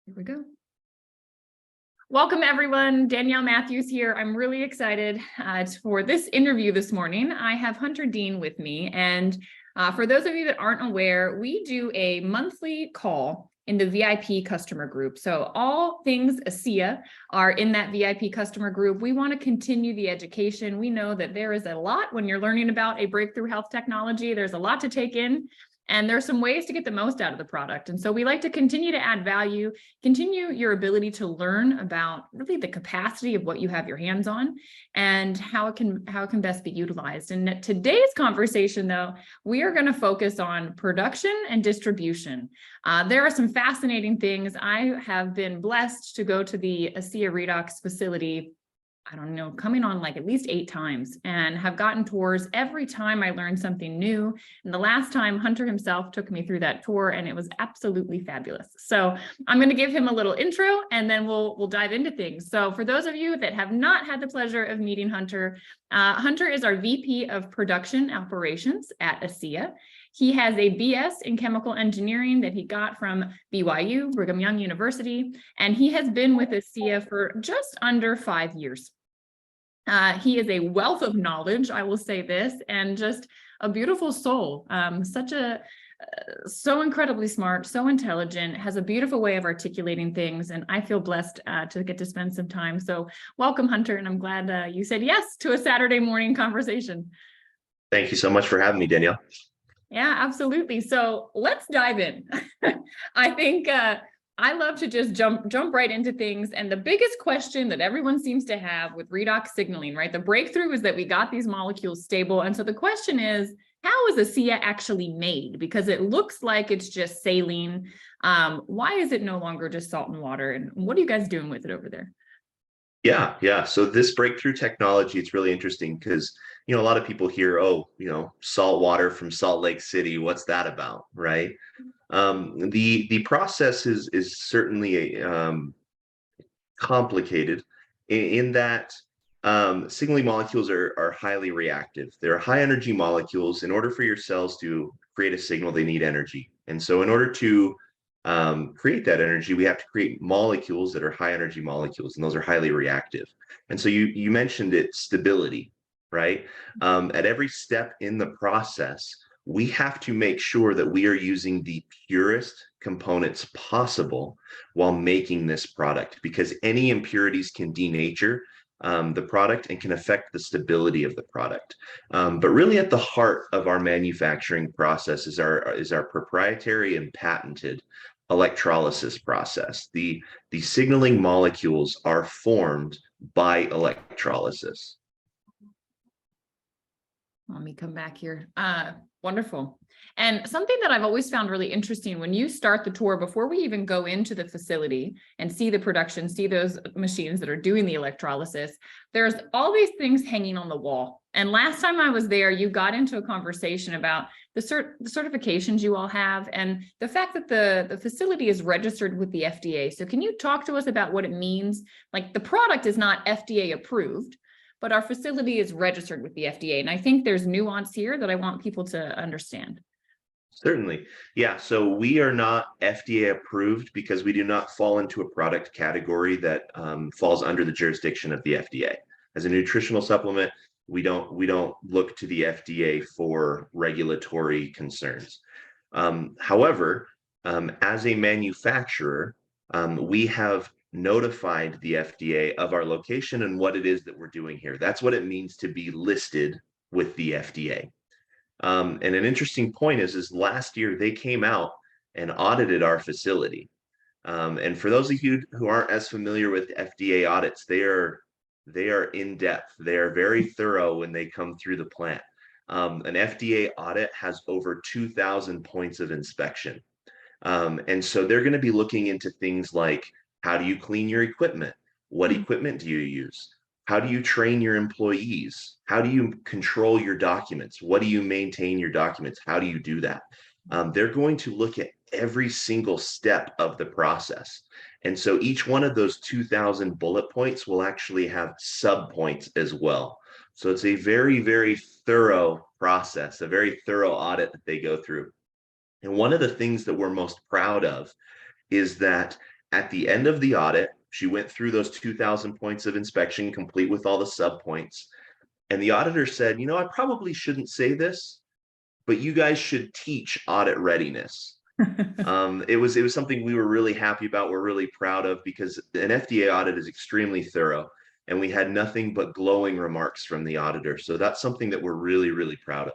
Here we go. Welcome, everyone. Danielle Matthews here. I'm really excited for this interview this morning. I have Hunter Dean with me. And for those of you that aren't aware, we do a monthly call in the VIP customer group. So all things ASEA are in that VIP customer group. We want to continue the education. We know that there is a lot when you're learning about a breakthrough health technology. There's a lot to take in. And there's some ways to get the most out of the product. And so we like to continue to add value, continue your ability to learn about really the capacity of what you have your hands on and how it can best be utilized. And today's conversation, though, we are going to focus on production and distribution. There are some fascinating things. I have been blessed to go to the ASEA Redox facility, I don't know, coming on like at least 8 times, and have gotten tours every time I learned something new. And the last time, Hunter himself took me through that tour, and it was absolutely fabulous. So I'm going to give him a little intro, and then we'll dive into things. So for those of you that have not had the pleasure of meeting Hunter, Hunter is our VP of Production Operations at ASEA. He has a BS in chemical engineering that he got from BYU, Brigham Young University, and he has been with ASEA for just under 5 years. He is a wealth of knowledge, I will say this, and just a beautiful soul. So incredibly smart, so intelligent, has a beautiful way of articulating things, and I feel blessed to get to spend some time. So welcome, Hunter, and I'm glad you said yes to a Saturday morning conversation. Thank you so much for having me, Danielle. Yeah, absolutely. So let's dive in. I think I love to just jump right into things. And the biggest question that everyone seems to have with redox signaling, right? The breakthrough is that we got these molecules stable. And so the question is, how is ASEA actually made? Because it looks like it's just saline. Why is it no longer just salt and water? And what are you guys doing with it over there? Yeah. So this breakthrough technology, it's really interesting because, a lot of people hear, salt water from Salt Lake City. What's that about, right? The process is certainly complicated in that signaling molecules are highly reactive. They're high energy molecules. In order for your cells to create a signal, they need energy. And so in order to create that energy, we have to create molecules that are high energy molecules, and those are highly reactive. And so you mentioned it, stability, right? At every step in the process, we have to make sure that we are using the purest components possible while making this product, because any impurities can denature the product and can affect the stability of the product. But really at the heart of our manufacturing process is our proprietary and patented electrolysis process. The signaling molecules are formed by electrolysis. Let me come back here. Wonderful. And something that I've always found really interesting when you start the tour, before we even go into the facility and see the production, see those machines that are doing the electrolysis, there's all these things hanging on the wall. And last time I was there, you got into a conversation about the certifications you all have and the fact that the facility is registered with the FDA. So can you talk to us about what it means? Like, the product is not FDA approved, but our facility is registered with the FDA. And I think there's nuance here that I want people to understand. Certainly. Yeah. So we are not FDA approved because we do not fall into a product category that falls under the jurisdiction of the FDA. As a nutritional supplement, we don't look to the FDA for regulatory concerns. However, as a manufacturer, we have notified the FDA of our location and what it is that we're doing here. That's what it means to be listed with the FDA. And an interesting point is last year they came out and audited our facility. And for those of you who aren't as familiar with FDA audits, they are in depth. They are very thorough when they come through the plant. An FDA audit has over 2,000 points of inspection. And so they're going to be looking into things like, how do you clean your equipment? What equipment do you use? How do you train your employees? How do you control your documents? What do you maintain your documents? How do you do that? They're going to look at every single step of the process. And so each one of those 2,000 bullet points will actually have sub points as well. So it's a very, very thorough process, a very thorough audit that they go through. And one of the things that we're most proud of is that At the end of the audit, she went through those 2,000 points of inspection, complete with all the sub points. And the auditor said, I probably shouldn't say this, but you guys should teach audit readiness. It was something we were really happy about. We're really proud of, because an FDA audit is extremely thorough, and we had nothing but glowing remarks from the auditor. So that's something that we're really, really proud of.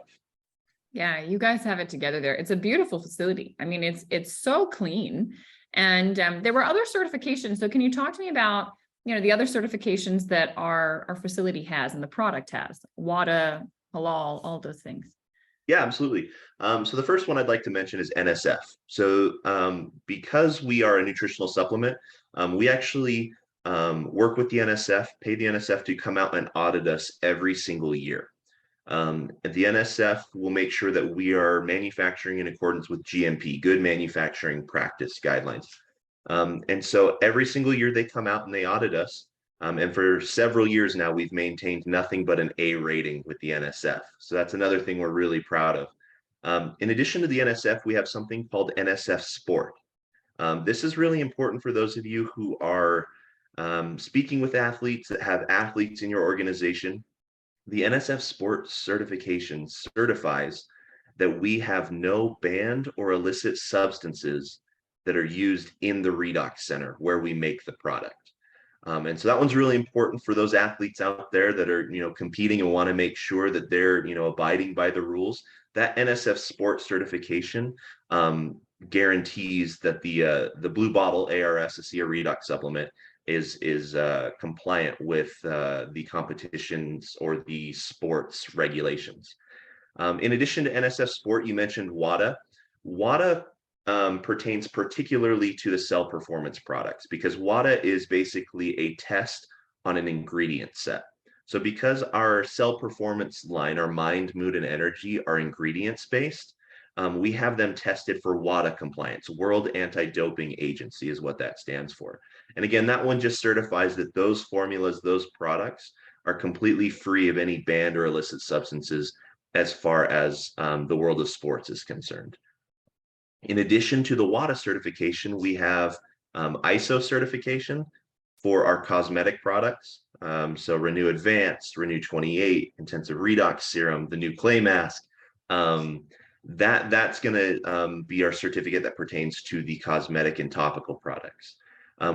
Yeah, you guys have it together there. It's a beautiful facility. I mean, it's so clean. And there were other certifications. So can you talk to me about, the other certifications that our facility has and the product has? WADA, halal, all those things. Yeah, absolutely. So the first one I'd like to mention is NSF. So because we are a nutritional supplement, we actually work with the NSF, pay the NSF to come out and audit us every single year. The NSF will make sure that we are manufacturing in accordance with GMP, good manufacturing practice guidelines. And so every single year they come out and they audit us. And for several years now, we've maintained nothing but an A rating with the NSF. So that's another thing we're really proud of. In addition to the NSF, we have something called NSF Sport. This is really important for those of you who are speaking with athletes, that have athletes in your organization. The NSF Sport certification certifies that we have no banned or illicit substances that are used in the Redox Center where we make the product. And so that one's really important for those athletes out there that are, competing and want to make sure that they're, abiding by the rules. That NSF Sport certification guarantees that the Blue Bottle ARS ASEA Redox supplement is compliant with the competitions or the sports regulations. In addition to NSF Sport, you mentioned WADA. WADA pertains particularly to the cell performance products, because WADA is basically a test on an ingredient set. So because our cell performance line, our mind, mood, and energy are ingredients based, we have them tested for WADA compliance. World Anti-Doping Agency is what that stands for. And again, that one just certifies that those formulas, those products are completely free of any banned or illicit substances as far as the world of sports is concerned. In addition to the WADA certification, we have ISO certification for our cosmetic products. So Renew Advanced, Renew 28, Intensive Redox Serum, the new clay mask. That's going to be our certificate that pertains to the cosmetic and topical products.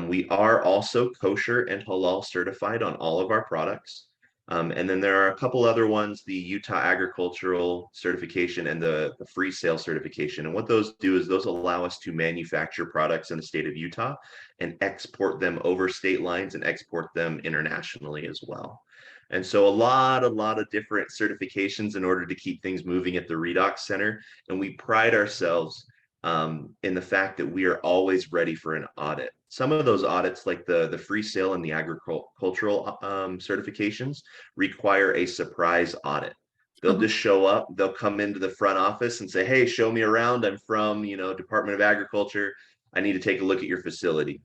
We are also kosher and halal certified on all of our products. And then there are a couple other ones, the Utah Agricultural Certification and the Free Sale Certification. And what those do is those allow us to manufacture products in the state of Utah and export them over state lines and export them internationally as well. And so a lot of different certifications in order to keep things moving at the Redox Center. And we pride ourselves in the fact that we are always ready for an audit. Some of those audits, like the free sale and the agricultural certifications, require a surprise audit. They'll just show up, they'll come into the front office and say, hey, show me around. I'm from, Department of Agriculture. I need to take a look at your facility.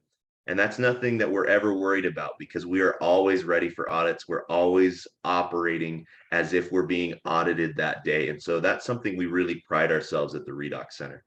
And that's nothing that we're ever worried about, because we are always ready for audits. We're always operating as if we're being audited that day. And so that's something we really pride ourselves at the Redox Center.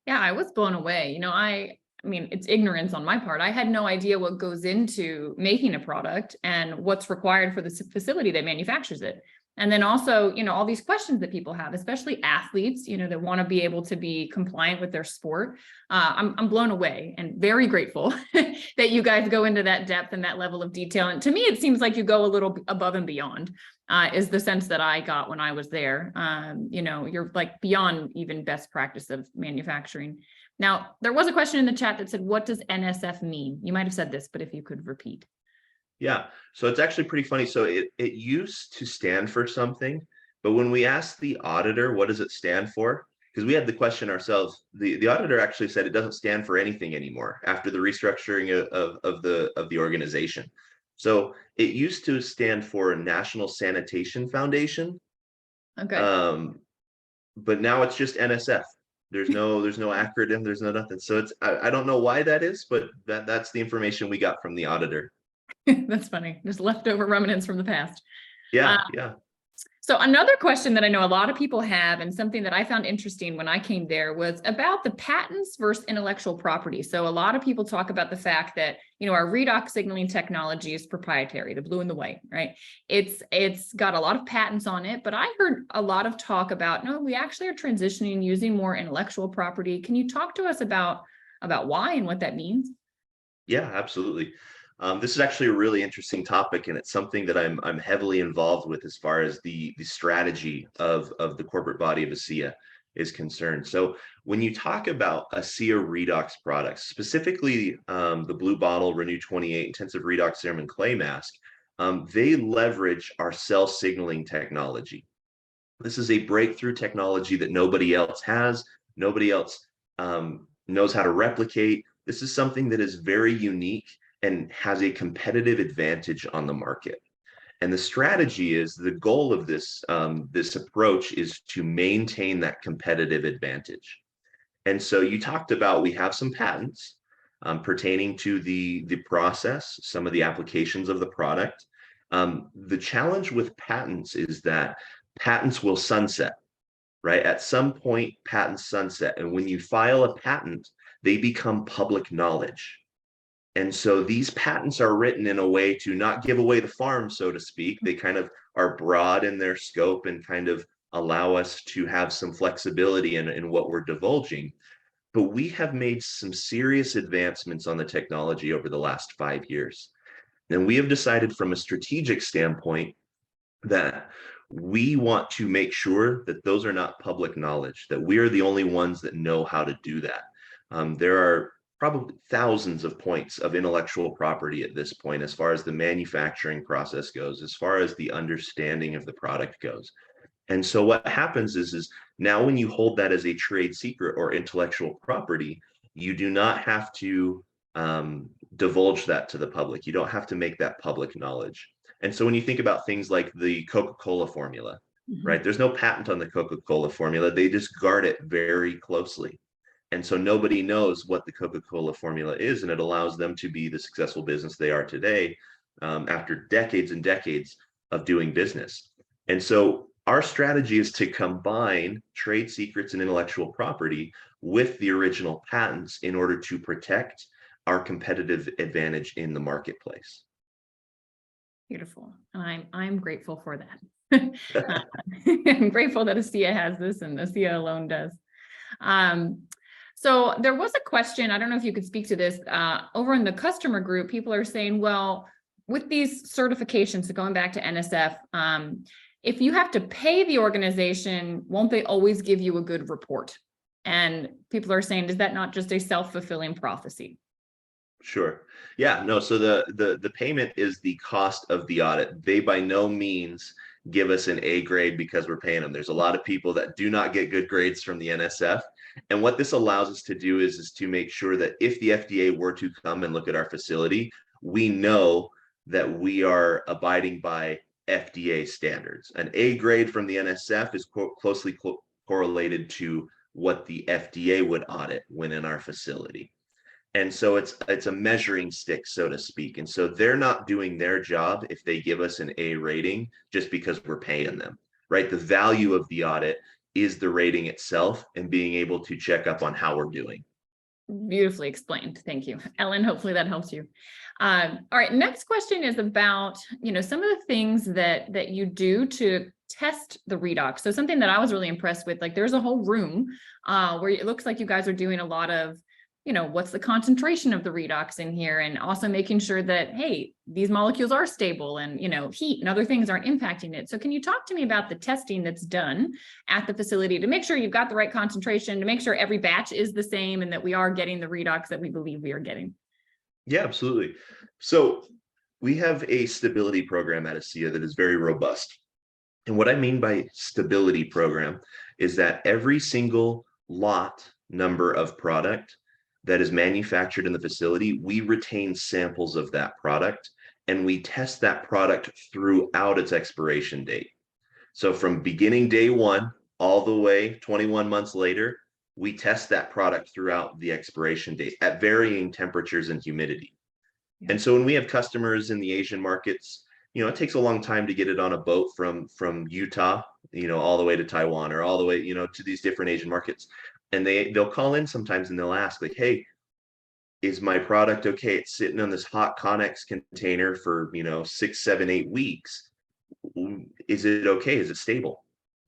Yeah, I was blown away. I mean, it's ignorance on my part. I had no idea what goes into making a product and what's required for the facility that manufactures it. And then also, all these questions that people have, especially athletes, that want to be able to be compliant with their sport. I'm blown away and very grateful that you guys go into that depth and that level of detail. And to me, it seems like you go a little above and beyond, is the sense that I got when I was there. You're like beyond even best practice of manufacturing. Now, there was a question in the chat that said, what does NSF mean? You might have said this, but if you could repeat. Yeah, so it's actually pretty funny. So it used to stand for something, but when we asked the auditor, what does it stand for? Because we had the question ourselves, the auditor actually said it doesn't stand for anything anymore after the restructuring of the organization. So it used to stand for National Sanitation Foundation. Okay. But now it's just NSF. There's no acronym, there's no nothing. So I don't know why that is, but that's the information we got from the auditor. That's funny. Just leftover remnants from the past. Yeah. So another question that I know a lot of people have, and something that I found interesting when I came there, was about the patents versus intellectual property. So a lot of people talk about the fact that, our redox signaling technology is proprietary, the blue and the white, right? It's got a lot of patents on it, but I heard a lot of talk about, no, we actually are transitioning using more intellectual property. Can you talk to us about why and what that means? Yeah, absolutely. This is actually a really interesting topic, and it's something that I'm heavily involved with as far as the strategy of the corporate body of ASEA is concerned. So when you talk about ASEA redox products, specifically the Blue Bottle Renew 28 Intensive Redox Serum and Clay Mask, they leverage our cell signaling technology. This is a breakthrough technology that nobody else has, nobody else knows how to replicate. This is something that is very unique and has a competitive advantage on the market. And the strategy is, the goal of this approach is to maintain that competitive advantage. And so you talked about, we have some patents pertaining to the process, some of the applications of the product. The challenge with patents is that patents will sunset, right? At some point, patents sunset. And when you file a patent, they become public knowledge. And so these patents are written in a way to not give away the farm, so to speak. They kind of are broad in their scope and kind of allow us to have some flexibility in what we're divulging. But we have made some serious advancements on the technology over the last 5 years. And we have decided, from a strategic standpoint, that we want to make sure that those are not public knowledge, that we are the only ones that know how to do that. There are probably thousands of points of intellectual property at this point, as far as the manufacturing process goes, as far as the understanding of the product goes. And so what happens is now when you hold that as a trade secret or intellectual property, you do not have to divulge that to the public. You don't have to make that public knowledge. And so when you think about things like the Coca-Cola formula, right? There's no patent on the Coca-Cola formula. They just guard it very closely. And so nobody knows what the Coca-Cola formula is, and it allows them to be the successful business they are today after decades and decades of doing business. And so our strategy is to combine trade secrets and intellectual property with the original patents in order to protect our competitive advantage in the marketplace. Beautiful. I'm grateful for that. I'm grateful that ASEA has this, and ASEA alone does. So there was a question, I don't know if you could speak to this, over in the customer group. People are saying, well, with these certifications, so going back to NSF, if you have to pay the organization, won't they always give you a good report? And people are saying, is that not just a self-fulfilling prophecy? Sure. Yeah, no, so the payment is the cost of the audit. They by no means give us an A grade because we're paying them. There's a lot of people that do not get good grades from the NSF. And what this allows us to do is to make sure that if the FDA were to come and look at our facility, we know that we are abiding by FDA standards. An A grade from the NSF is closely correlated to what the FDA would audit when in our facility. And so it's a measuring stick, so to speak. And so they're not doing their job if they give us an A rating just because we're paying them, right? The value of the audit is the rating itself and being able to check up on how we're doing. Beautifully explained. Thank you, Ellen. Hopefully that helps you. All right. Next question is about, some of the things that you do to test the redox. So something that I was really impressed with, like there's a whole room where it looks like you guys are doing a lot of, what's the concentration of the redox in here, and also making sure that, hey, these molecules are stable and, heat and other things aren't impacting it. So can you talk to me about the testing that's done at the facility to make sure you've got the right concentration, to make sure every batch is the same and that we are getting the redox that we believe we are getting? Yeah, absolutely. So we have a stability program at ASEA that is very robust. And what I mean by stability program is that every single lot number of product that is manufactured in the facility, we retain samples of that product and we test that product throughout its expiration date. So from beginning day one all the way 21 months later, we test that product throughout the expiration date at varying temperatures and humidity. Yeah. And so when we have customers in the Asian markets, it takes a long time to get it on a boat from Utah, all the way to Taiwan, or all the way, to these different Asian markets. And they'll call in sometimes and they'll ask, like, hey, is my product okay? It's sitting on this hot Connex container for 6, 7, 8 weeks. Is it okay? Is it stable?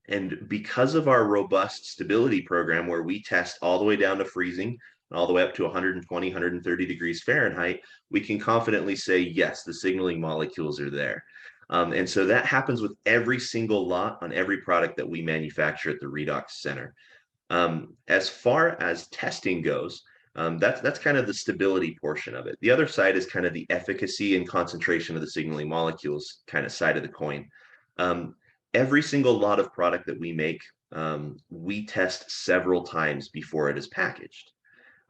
And because of our robust stability program, where we test all the way down to freezing and all the way up to 120, 130 degrees Fahrenheit, we can confidently say, yes, the signaling molecules are there. And so that happens with every single lot on every product that we manufacture at the Redox Center. As far as testing goes, that's kind of the stability portion of it. The other side is kind of the efficacy and concentration of the signaling molecules kind of side of the coin. Every single lot of product that we make, we test several times before it is packaged,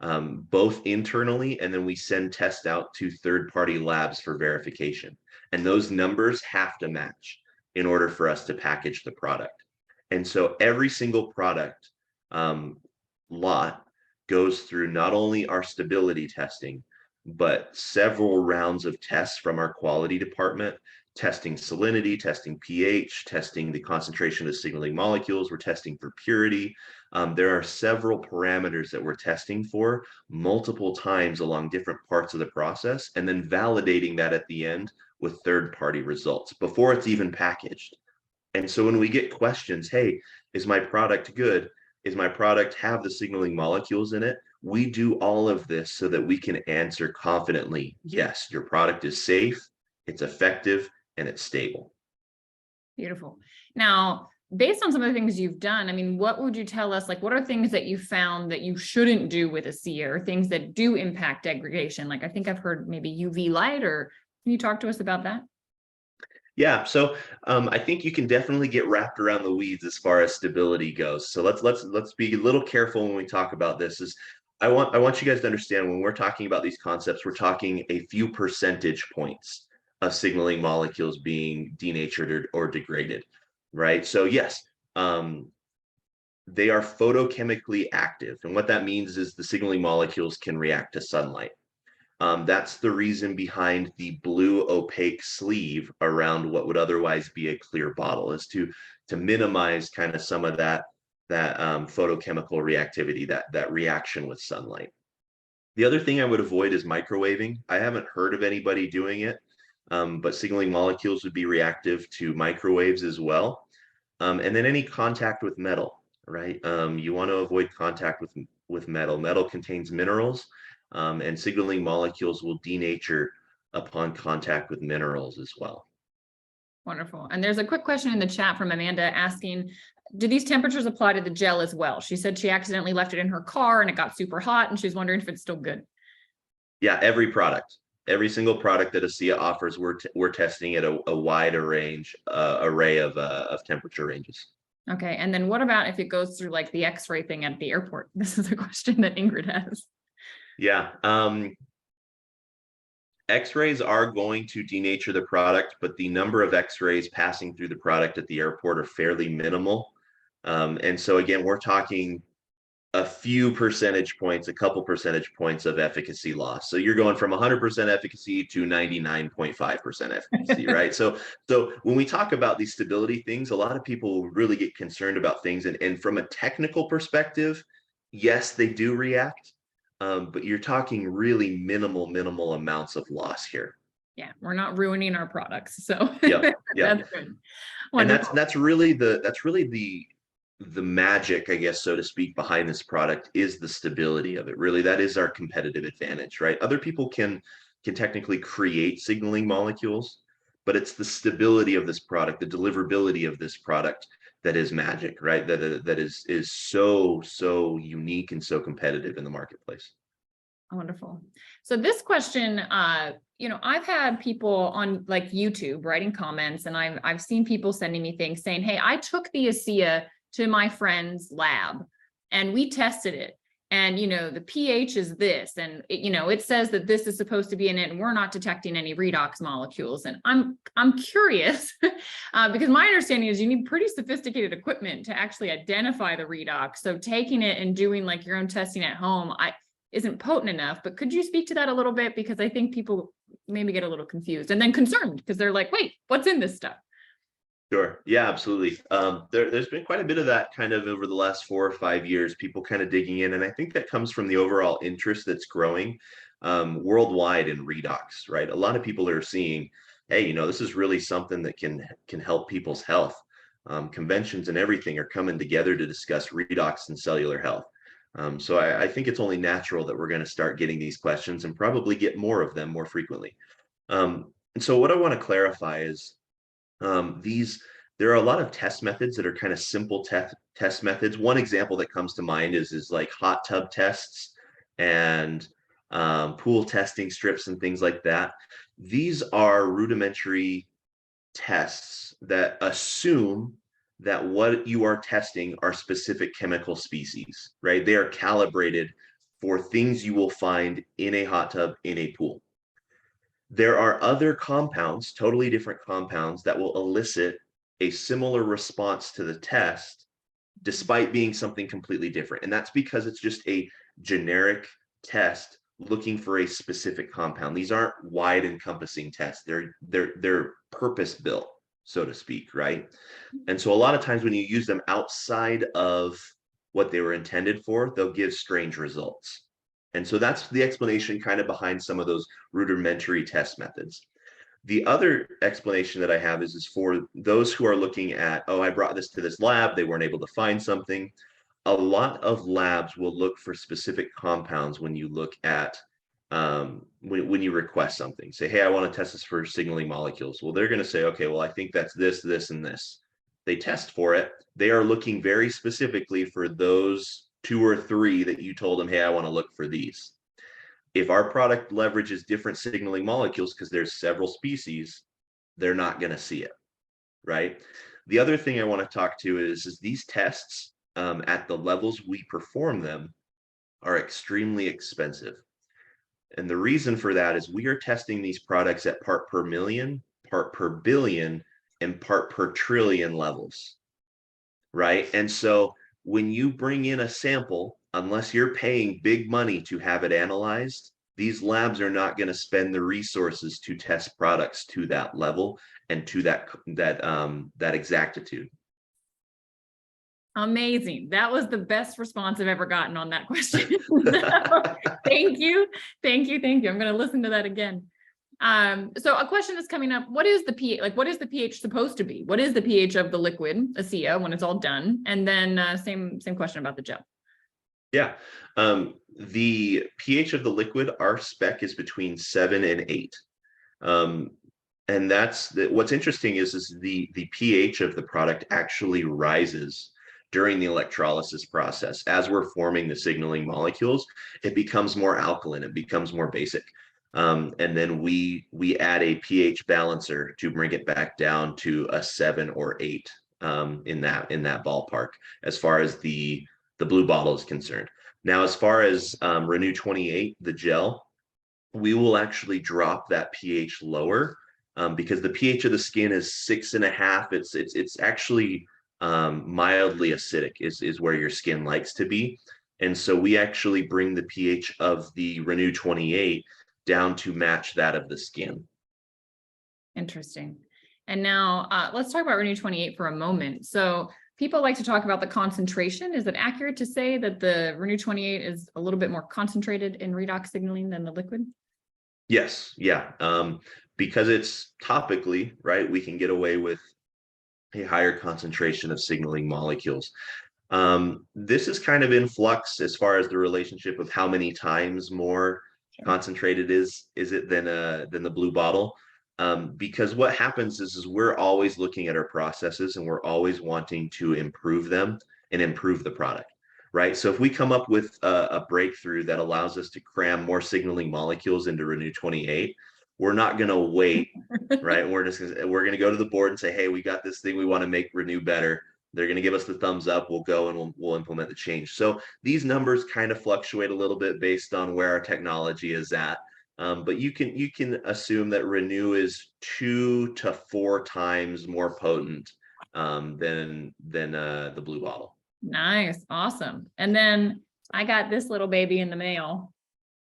both internally, and then we send tests out to third-party labs for verification. And those numbers have to match in order for us to package the product. And so every single product lot goes through not only our stability testing, but several rounds of tests from our quality department, testing salinity, testing pH, testing the concentration of signaling molecules. We're testing for purity. There are several parameters that we're testing for multiple times along different parts of the process, and then validating that at the end with third-party results before it's even packaged. And so when we get questions, hey, is my product good? Is my product have the signaling molecules in it? We do all of this so that we can answer confidently, yes, your product is safe, it's effective, and it's stable. Beautiful. Now, based on some of the things you've done, I mean, what would you tell us? Like, what are things that you found that you shouldn't do with ASEA, or things that do impact degradation? Like, I think I've heard maybe UV light, or can you talk to us about that? Yeah, so I think you can definitely get wrapped around the weeds as far as stability goes. So let's be a little careful when we talk about this. I want you guys to understand, when we're talking about these concepts, we're talking a few percentage points of signaling molecules being denatured or degraded, right? So yes, they are photochemically active, and what that means is the signaling molecules can react to sunlight. That's the reason behind the blue opaque sleeve around what would otherwise be a clear bottle, is to minimize kind of some of that photochemical reactivity, that reaction with sunlight. The other thing I would avoid is microwaving. I haven't heard of anybody doing it, but signaling molecules would be reactive to microwaves as well. And then any contact with metal, right? You want to avoid contact with metal. Metal contains minerals. And signaling molecules will denature upon contact with minerals as well. Wonderful. And there's a quick question in the chat from Amanda asking, do these temperatures apply to the gel as well? She said she accidentally left it in her car and it got super hot, and she's wondering if it's still good. Yeah, every single product that ASEA offers, we're testing at a wide array of temperature ranges. Okay. And then what about if it goes through like the X-ray thing at the airport? This is a question that Ingrid has. Yeah. X-rays are going to denature the product, but the number of X-rays passing through the product at the airport are fairly minimal. And so again, we're talking a few percentage points, a couple percentage points of efficacy loss. So you're going from 100% efficacy to 99.5% efficacy, right? So when we talk about these stability things, a lot of people really get concerned about things. And from a technical perspective, yes, they do react. But you're talking really minimal amounts of loss here. Yeah, we're not ruining our products. So yeah. That's good. And that's really the magic, I guess, so to speak, behind this product, is the stability of it. Really, that is our competitive advantage, right? Other people can technically create signaling molecules, but it's the stability of this product, the deliverability of this product, that is magic, right? That is so unique and so competitive in the marketplace. Wonderful. So this question, I've had people on like YouTube writing comments, and I've seen people sending me things saying, hey, I took the ASEA to my friend's lab and we tested it. And, the pH is this, and it says that this is supposed to be in it, and we're not detecting any redox molecules. And I'm curious because my understanding is you need pretty sophisticated equipment to actually identify the redox. So taking it and doing like your own testing at home isn't potent enough. But could you speak to that a little bit? Because I think people maybe get a little confused and then concerned because they're like, wait, what's in this stuff? Sure. Yeah, absolutely. There's been quite a bit of that kind of over the last 4 or 5 years, people kind of digging in. And I think that comes from the overall interest that's growing worldwide in redox, right? A lot of people are seeing, hey, this is really something that can help people's health. Conventions and everything are coming together to discuss redox and cellular health. So I think it's only natural that we're going to start getting these questions and probably get more of them more frequently. And so what I want to clarify is there are a lot of test methods that are kind of simple test methods. One example that comes to mind is like hot tub tests and pool testing strips and things like that. These are rudimentary tests that assume that what you are testing are specific chemical species, right? They are calibrated for things you will find in a hot tub, in a pool. There are other compounds, totally different compounds, that will elicit a similar response to the test, despite being something completely different. And that's because it's just a generic test looking for a specific compound. These aren't wide encompassing tests. They're purpose built, so to speak, right? And so a lot of times when you use them outside of what they were intended for, they'll give strange results. And so that's the explanation kind of behind some of those rudimentary test methods. The other explanation that I have is for those who are looking at, oh, I brought this to this lab, they weren't able to find something. A lot of labs will look for specific compounds when you look at, when you request something. Say, hey, I want to test this for signaling molecules. Well, they're going to say, okay, well, I think that's this, this, and this. They test for it. They are looking very specifically for those 2 or 3 that you told them, hey, I want to look for these. If our product leverages different signaling molecules because there's several species, they're not going to see it, right? The other thing I want to talk to is these tests at the levels we perform them are extremely expensive. And the reason for that is we are testing these products at part per million, part per billion, and part per trillion levels, right? And so when you bring in a sample, unless you're paying big money to have it analyzed, these labs are not going to spend the resources to test products to that level and to that exactitude. Amazing. That was the best response I've ever gotten on that question. Thank you. Thank you. Thank you. I'm going to listen to that again. So a question is coming up. What is the pH? Like, what is the pH supposed to be? What is the pH of the liquid, ASEA, when it's all done? And then same question about the gel. Yeah. The pH of the liquid, our spec is between 7 and 8. And what's interesting is the pH of the product actually rises during the electrolysis process. As we're forming the signaling molecules, it becomes more alkaline, it becomes more basic. And then we add a pH balancer to bring it back down to a 7 or 8 in that ballpark, as far as the blue bottle is concerned. Now, as far as Renew 28, the gel, we will actually drop that pH lower because the pH of the skin is 6.5. It's actually mildly acidic is where your skin likes to be. And so we actually bring the pH of the Renew 28 down to match that of the skin. Interesting. And now let's talk about Renew 28 for a moment. So people like to talk about the concentration. Is it accurate to say that the Renew 28 is a little bit more concentrated in redox signaling than the liquid? Yes. Yeah. Because it's topically, right, we can get away with a higher concentration of signaling molecules. This is kind of in flux as far as the relationship of how many times more concentrated is it than the blue bottle. Because what happens is we're always looking at our processes and we're always wanting to improve them and improve the product, right? So if we come up with a breakthrough that allows us to cram more signaling molecules into Renew 28, we're not going to wait, right? We're going to go to the board and say, hey, we got this thing, we want to make Renew better. They're going to give us the thumbs up. We'll go and we'll implement the change. So these numbers kind of fluctuate a little bit based on where our technology is at. But you can assume that Renew is 2 to 4 times more potent than the blue bottle. Nice, awesome. And then I got this little baby in the mail.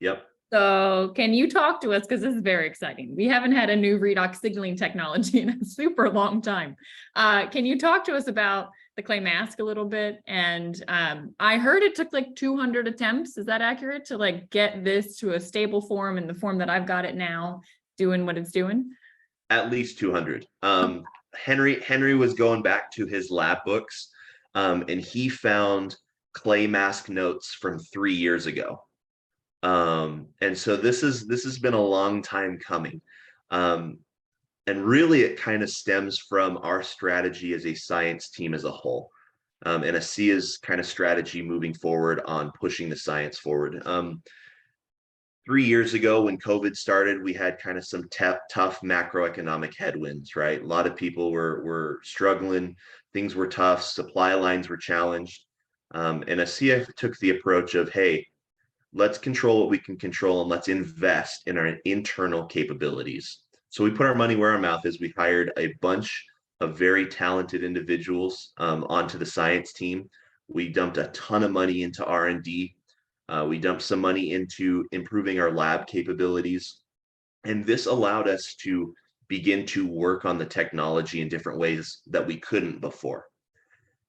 Yep. So can you talk to us, because this is very exciting. We haven't had a new redox signaling technology in a super long time. Can you talk to us about the clay mask a little bit? And I heard it took like 200 attempts. Is that accurate, to like get this to a stable form in the form that I've got it now, doing what it's doing? At least 200. Henry was going back to his lab books, and he found clay mask notes from 3 years ago. And so this has been a long time coming. And really it kind of stems from our strategy as a science team as a whole, and ASEA's kind of strategy moving forward on pushing the science forward. 3 years ago when COVID started, we had kind of some tough macroeconomic headwinds, right? A lot of people were struggling, things were tough, supply lines were challenged. And ASEA took the approach of, hey, let's control what we can control and let's invest in our internal capabilities. So we put our money where our mouth is. We hired a bunch of very talented individuals onto the science team. We dumped a ton of money into R&D. We dumped some money into improving our lab capabilities. And this allowed us to begin to work on the technology in different ways that we couldn't before.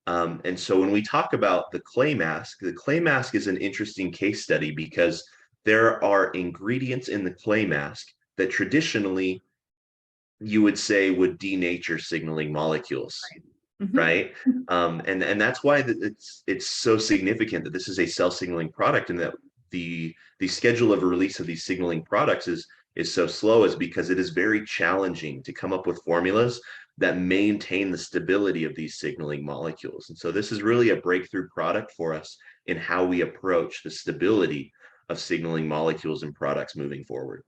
And so when we talk about the clay mask is an interesting case study because there are ingredients in the clay mask that traditionally you would say would denature signaling molecules, right? And that's why it's so significant that this is a cell signaling product, and that the schedule of release of these signaling products is so slow, is because it is very challenging to come up with formulas that maintain the stability of these signaling molecules. And so this is really a breakthrough product for us in how we approach the stability of signaling molecules and products moving forward.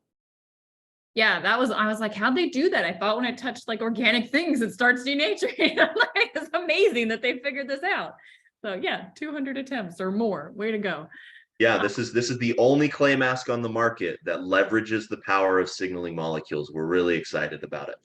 Yeah, I was like, how'd they do that? I thought when it touched like organic things, it starts denaturing. I'm like, it's amazing that they figured this out. So yeah, 200 attempts or more. Way to go. Yeah, this is the only clay mask on the market that leverages the power of signaling molecules. We're really excited about it.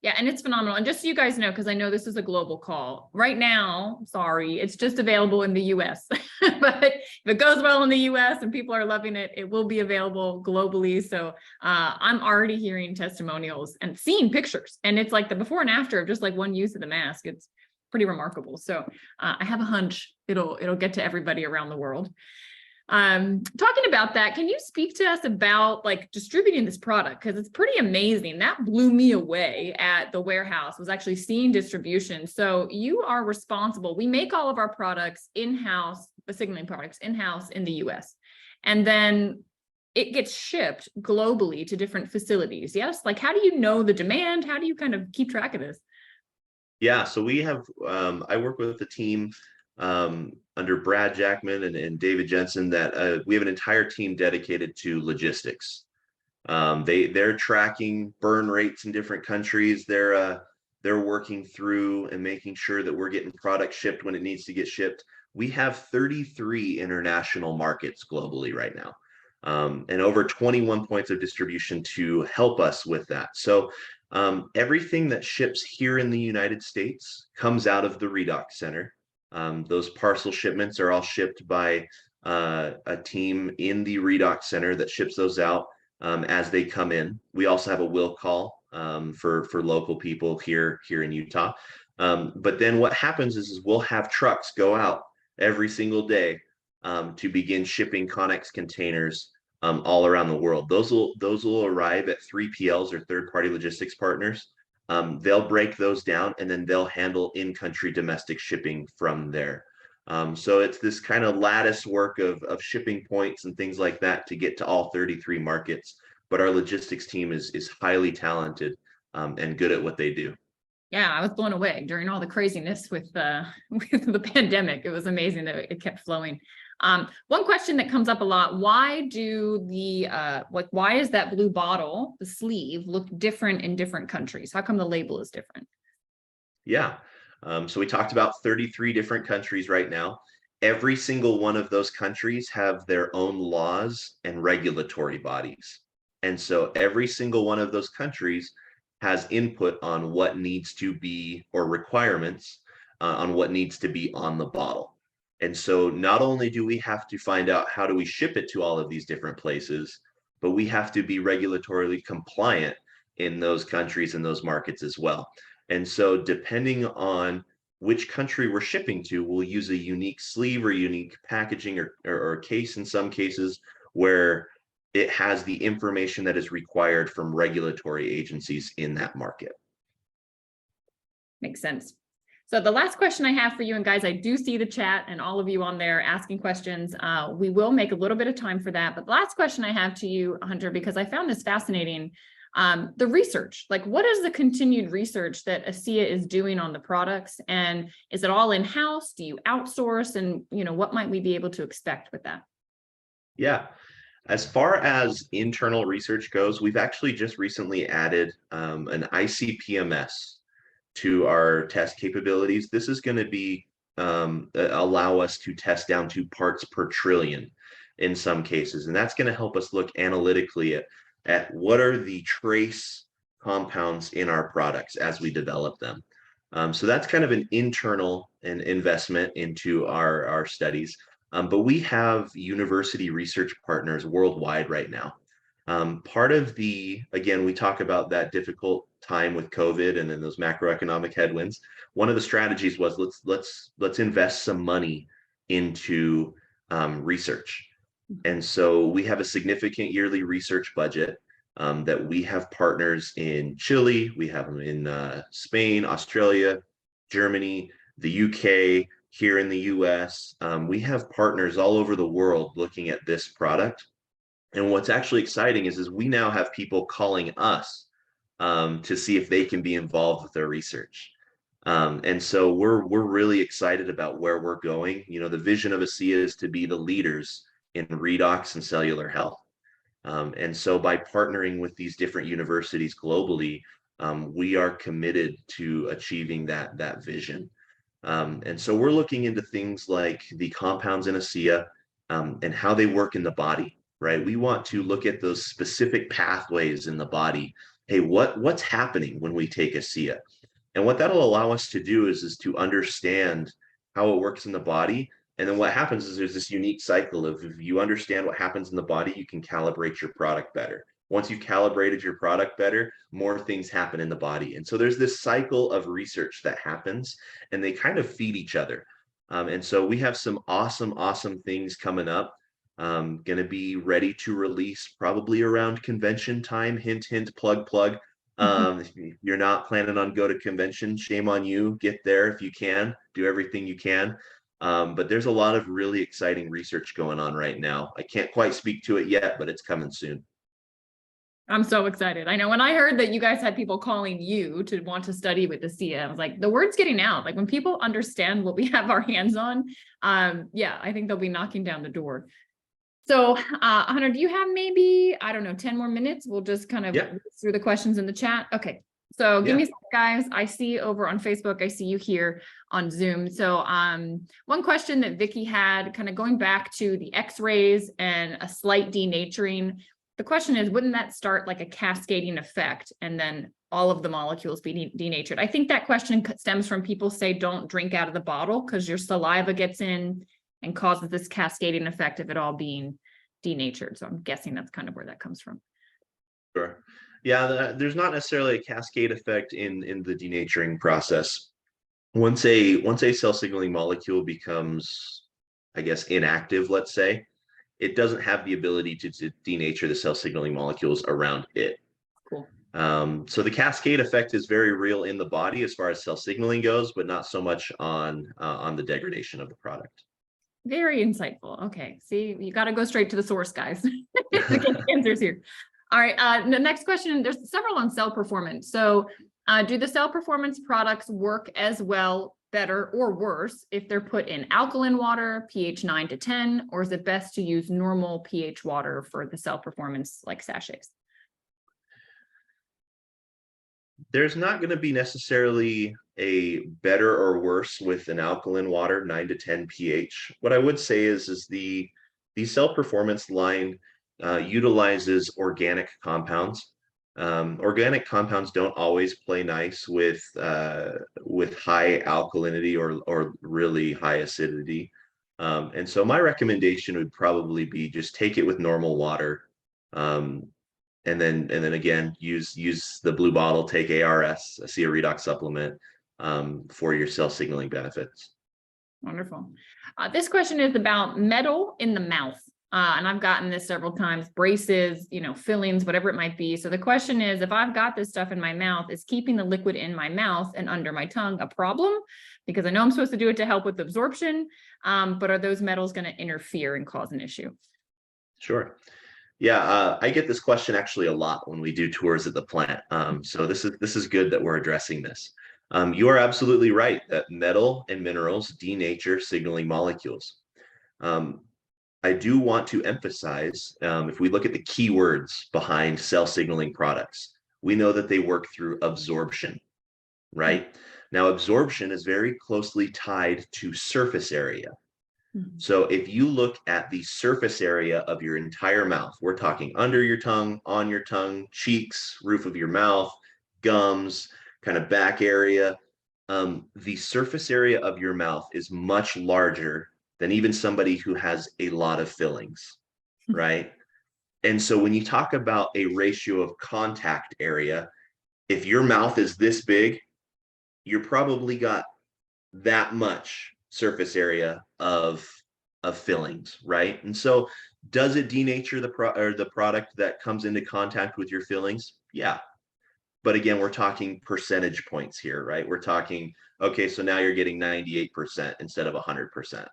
Yeah, and it's phenomenal. And just so you guys know, because I know this is a global call, right now, sorry, it's just available in the US. But if it goes well in the US and people are loving it, it will be available globally. So I'm already hearing testimonials and seeing pictures. And it's like the before and after of just like one use of the mask. It's pretty remarkable. So I have a hunch it'll get to everybody around the world. Talking about that, can you speak to us about like distributing this product? Because it's pretty amazing. That blew me away at the warehouse, was actually seeing distribution. So you are responsible. We make all of our products in-house, the signaling products in-house in the US. And then it gets shipped globally to different facilities. Yes. Like, how do you know the demand? How do you kind of keep track of this? Yeah, so we have, I work with the team under Brad Jackman and David Jensen, that we have an entire team dedicated to logistics. They're tracking burn rates in different countries. They're working through and making sure that we're getting product shipped when it needs to get shipped. We have 33 international markets globally right now, and over 21 points of distribution to help us with that. So everything that ships here in the United States comes out of the Redox Center. Those parcel shipments are all shipped by a team in the Redox Center that ships those out as they come in. We also have a will call for local people here in Utah. But then what happens is we'll have trucks go out every single day to begin shipping Connex containers all around the world. Those will arrive at 3PLs or third-party logistics partners. They'll break those down and then they'll handle in-country domestic shipping from there. So it's this kind of lattice work of shipping points and things like that to get to all 33 markets. But our logistics team is highly talented and good at what they do. Yeah, I was blown away during all the craziness with with the pandemic. It was amazing that it kept flowing. One question that comes up a lot: why do why is that blue bottle, the sleeve, look different in different countries? How come the label is different? Yeah. So we talked about 33 different countries right now. Every single one of those countries have their own laws and regulatory bodies. And so every single one of those countries has input on what needs to be, or requirements on what needs to be on the bottle. And so not only do we have to find out how do we ship it to all of these different places, but we have to be regulatorily compliant in those countries and those markets as well. And so depending on which country we're shipping to, we'll use a unique sleeve or unique packaging or case in some cases where it has the information that is required from regulatory agencies in that market. Makes sense. So the last question I have for you, and guys, I do see the chat and all of you on there asking questions. We will make a little bit of time for that. But the last question I have to you, Hunter, because I found this fascinating, the research, like what is the continued research that ASEA is doing on the products? And is it all in-house? Do you outsource? And, what might we be able to expect with that? Yeah. As far as internal research goes, we've actually just recently added an ICP-MS to our test capabilities. This is going to be allow us to test down to parts per trillion in some cases. And that's going to help us look analytically at what are the trace compounds in our products as we develop them. So that's kind of an internal investment into our studies. But we have university research partners worldwide right now. Part of again, we talk about that difficult time with COVID and then those macroeconomic headwinds. One of the strategies was let's invest some money into research. And so we have a significant yearly research budget that we have partners in Chile, we have them in Spain, Australia, Germany, the UK, here in the US. We have partners all over the world looking at this product. And what's actually exciting is we now have people calling us to see if they can be involved with their research. And so we're really excited about where we're going. The vision of ASEA is to be the leaders in redox and cellular health. And so by partnering with these different universities globally, we are committed to achieving that vision. And so we're looking into things like the compounds in ASEA and how they work in the body, right? We want to look at those specific pathways in the body. Hey, what's happening when we take ASEA? And what that'll allow us to do is to understand how it works in the body. And then what happens is there's this unique cycle of if you understand what happens in the body, you can calibrate your product better. Once you've calibrated your product better, more things happen in the body. And so there's this cycle of research that happens and they kind of feed each other. And so we have some awesome things coming up. Going to be ready to release probably around convention time, hint, plug. If you're not planning on go to convention, shame on you. Get there if you can, do everything you can. But there's a lot of really exciting research going on right now. I can't quite speak to it yet, but it's coming soon. I'm so excited. I know when I heard that you guys had people calling you to want to study with ASEA, I was like, the word's getting out. Like when people understand what we have our hands on, yeah, I think they'll be knocking down the door. So, Hunter, do you have maybe, I don't know, 10 more minutes? We'll just kind of through the questions in the chat. Okay. So give me a second, guys. I see over on Facebook, I see you here on Zoom. So one question that Vicky had, kind of going back to the X-rays and a slight denaturing. The question is, wouldn't that start like a cascading effect and then all of the molecules be denatured? I think that question stems from people say don't drink out of the bottle because your saliva gets in and causes this cascading effect of it all being denatured. So I'm guessing that's kind of where that comes from. Sure. Yeah, there's not necessarily a cascade effect in the denaturing process. Once a cell signaling molecule becomes, I guess, inactive, let's say, it doesn't have the ability to denature the cell signaling molecules around it. Cool. So the cascade effect is very real in the body as far as cell signaling goes, but not so much on the degradation of the product. Very insightful. Okay, see, you got to go straight to the source, guys. To get answers here. All right, the next question, there's several on cell performance. So do the cell performance products work as well, better, or worse if they're put in alkaline water, pH 9 to 10, or is it best to use normal pH water for the cell performance like sachets? There's not going to be necessarily a better or worse with an alkaline water, 9 to 10 pH. What I would say is the cell performance line utilizes organic compounds. Organic compounds don't always play nice with high alkalinity or really high acidity. And so my recommendation would probably be just take it with normal water And then again, use the blue bottle, take ARS, ASEA Redox supplement for your cell signaling benefits. Wonderful. This question is about metal in the mouth. And I've gotten this several times, braces, fillings, whatever it might be. So the question is, if I've got this stuff in my mouth, is keeping the liquid in my mouth and under my tongue a problem? Because I know I'm supposed to do it to help with absorption, but are those metals going to interfere and cause an issue? Sure. Yeah, I get this question actually a lot when we do tours at the plant. So this is good that we're addressing this. You are absolutely right that metal and minerals denature signaling molecules. I do want to emphasize, if we look at the keywords behind cell signaling products, we know that they work through absorption, right? Now, absorption is very closely tied to surface area. So if you look at the surface area of your entire mouth, we're talking under your tongue, on your tongue, cheeks, roof of your mouth, gums, kind of back area. The surface area of your mouth is much larger than even somebody who has a lot of fillings, right? And so when you talk about a ratio of contact area, if your mouth is this big, you're probably got that much surface area of fillings, right? And so does it denature the product that comes into contact with your fillings? Yeah. But again, we're talking percentage points here, right? We're talking, okay, so now you're getting 98% instead of 100%.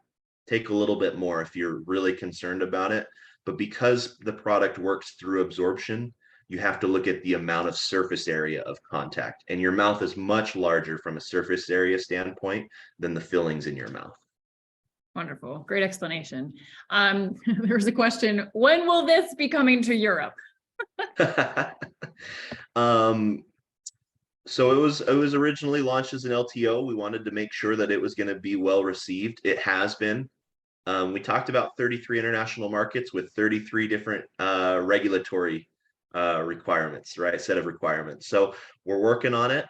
Take a little bit more if you're really concerned about it. But because the product works through absorption, you have to look at the amount of surface area of contact. And your mouth is much larger from a surface area standpoint than the fillings in your mouth. Wonderful. Great explanation. There's a question, when will this be coming to Europe? So it was originally launched as an LTO. We wanted to make sure that it was going to be well received. It has been. We talked about 33 international markets with 33 different regulatory requirements, right? Set of requirements. So we're working on it.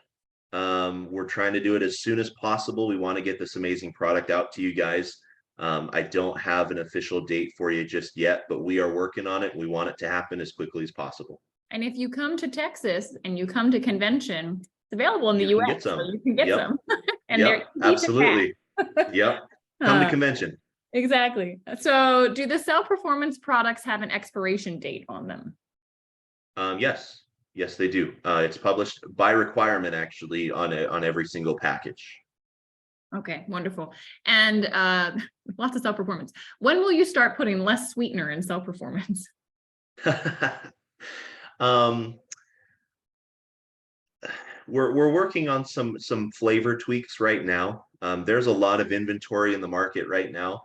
We're trying to do it as soon as possible. We want to get this amazing product out to you guys. I don't have an official date for you just yet, but we are working on it. We want it to happen as quickly as possible. And if you come to Texas and you come to convention, it's available in the You can US, get some. so you can get Yep. some. And Yep, they're easy to absolutely. pack. Yep. Come to convention. Exactly. So do the cell performance products have an expiration date on them? Yes. Yes, they do. It's published by requirement actually on every single package. Okay, wonderful. And lots of cell performance. When will you start putting less sweetener in cell performance? We're working on some flavor tweaks right now. There's a lot of inventory in the market right now.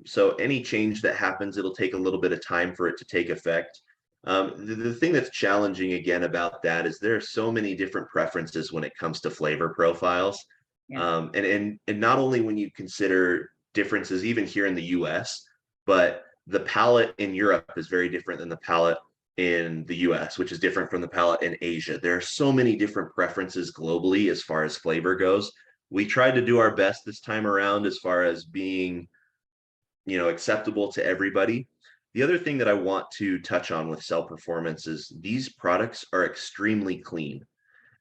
So any change that happens, it'll take a little bit of time for it to take effect. The thing that's challenging again about that is there are so many different preferences when it comes to flavor profiles. Yeah. And not only when you consider differences even here in the US, but the palate in Europe is very different than the palate in the US, which is different from the palate in Asia. There are so many different preferences globally as far as flavor goes. We tried to do our best this time around as far as being, acceptable to everybody. The other thing that I want to touch on with cell performance is these products are extremely clean,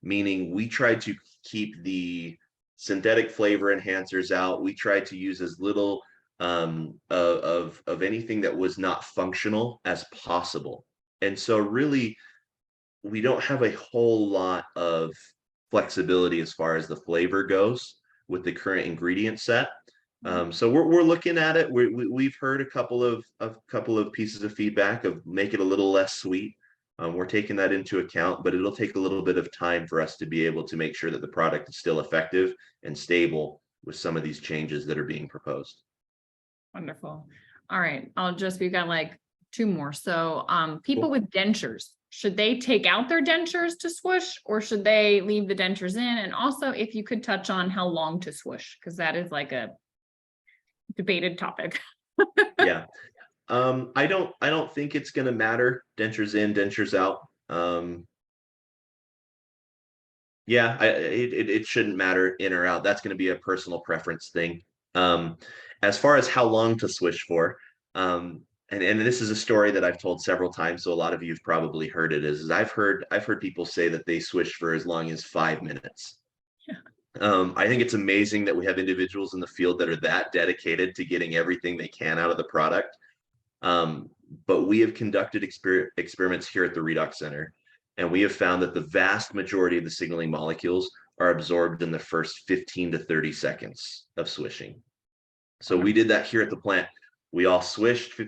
meaning we tried to keep the synthetic flavor enhancers out. We tried to use as little of anything that was not functional as possible. And so really, we don't have a whole lot of flexibility as far as the flavor goes with the current ingredient set. So we're looking at it. We've heard a couple of pieces of feedback of make it a little less sweet. We're taking that into account, but it'll take a little bit of time for us to be able to make sure that the product is still effective and stable with some of these changes that are being proposed. Wonderful. All right, we've got like two more. So people with dentures, should they take out their dentures to swoosh, or should they leave the dentures in? And also, if you could touch on how long to swoosh, because that is like a debated topic. Yeah. I don't think it's going to matter. Dentures in, dentures out. Yeah, it shouldn't matter in or out. That's going to be a personal preference thing. As far as how long to swish for, and this is a story that I've told several times, so a lot of you have probably heard it, is I've heard people say that they swished for as long as 5 minutes. Yeah. I think it's amazing that we have individuals in the field that are that dedicated to getting everything they can out of the product. But we have conducted experiments here at the Redox Center, and we have found that the vast majority of the signaling molecules are absorbed in the first 15 to 30 seconds of swishing. So we did that here at the plant. We all swished, for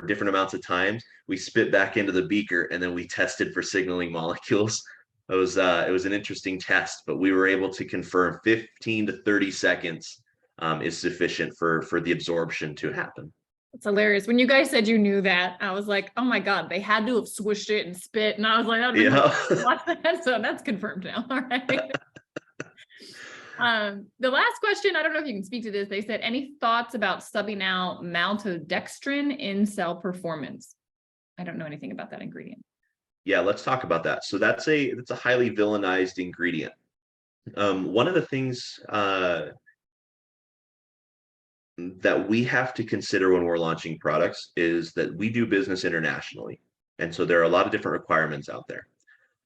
different amounts of times. We spit back into the beaker, and then we tested for signaling molecules. It was an interesting test, but we were able to confirm 15 to 30 seconds is sufficient for the absorption to happen. It's hilarious. When you guys said you knew that, I was like, oh my God, they had to have swished it and spit. And I was like, I don't watch that. So that's confirmed now. All right. The last question, I don't know if you can speak to this. They said, any thoughts about subbing out maltodextrin in cell performance? I don't know anything about that ingredient. Yeah, let's talk about that. So that's a highly villainized ingredient. One of the things that we have to consider when we're launching products is that we do business internationally. And so there are a lot of different requirements out there.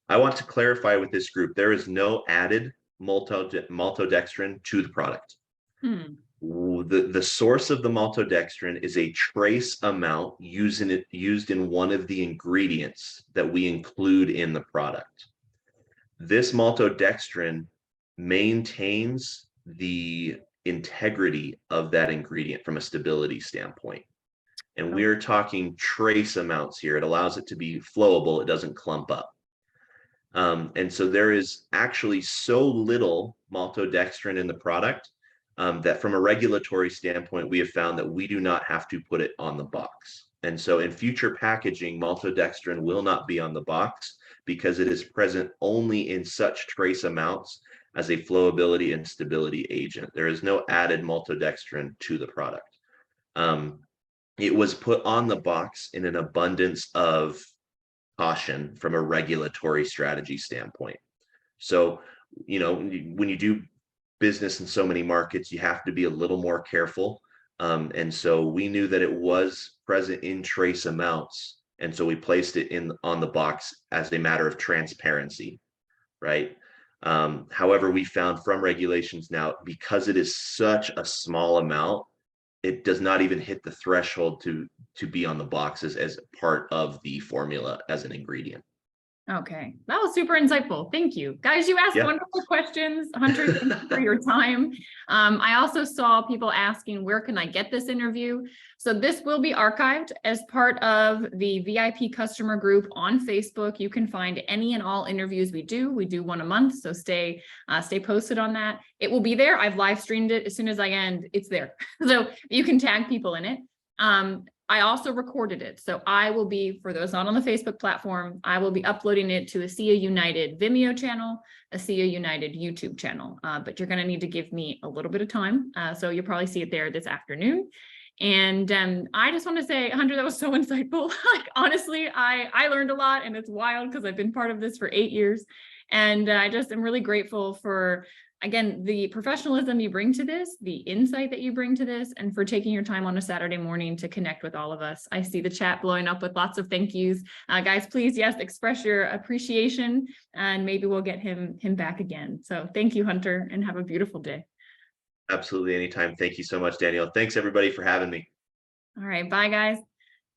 I want to clarify with this group, there is no added maltodextrin to the product. The source of the maltodextrin is a trace amount used in one of the ingredients that we include in the product. This maltodextrin maintains the integrity of that ingredient from a stability standpoint. And we're talking trace amounts here. It allows it to be flowable. It doesn't clump up. And so there is actually so little maltodextrin in the product that from a regulatory standpoint, we have found that we do not have to put it on the box. And so in future packaging, maltodextrin will not be on the box because it is present only in such trace amounts as a flowability and stability agent. There is no added maltodextrin to the product. It was put on the box in an abundance of caution from a regulatory strategy standpoint. So, when you do business in so many markets, you have to be a little more careful. And so we knew that it was present in trace amounts. And so we placed it on the box as a matter of transparency, right? However, we found from regulations now, because it is such a small amount, it does not even hit the threshold to be on the boxes as part of the formula as an ingredient. Okay, that was super insightful. Thank you. Guys, you asked wonderful questions. Hunter, thank you for your time. I also saw people asking, where can I get this interview? So this will be archived as part of the VIP customer group on Facebook. You can find any and all interviews we do. We do one a month, so stay posted on that. It will be there. I've live streamed it. As soon as I end, it's there. So you can tag people in it. I also recorded it. So I will be, for those not on the Facebook platform, I will be uploading it to ASEA United Vimeo channel, ASEA United YouTube channel, but you're gonna need to give me a little bit of time. So you'll probably see it there this afternoon. And I just wanna say, Hunter, that was so insightful. Like, honestly, I learned a lot, and it's wild because I've been part of this for 8 years. And I just am really grateful for, again, the professionalism you bring to this, the insight that you bring to this, and for taking your time on a Saturday morning to connect with all of us. I see the chat blowing up with lots of thank yous. Guys, please, yes, express your appreciation, and maybe we'll get him back again. So thank you, Hunter, and have a beautiful day. Absolutely, anytime. Thank you so much, Danielle. Thanks, everybody, for having me. All right, bye, guys.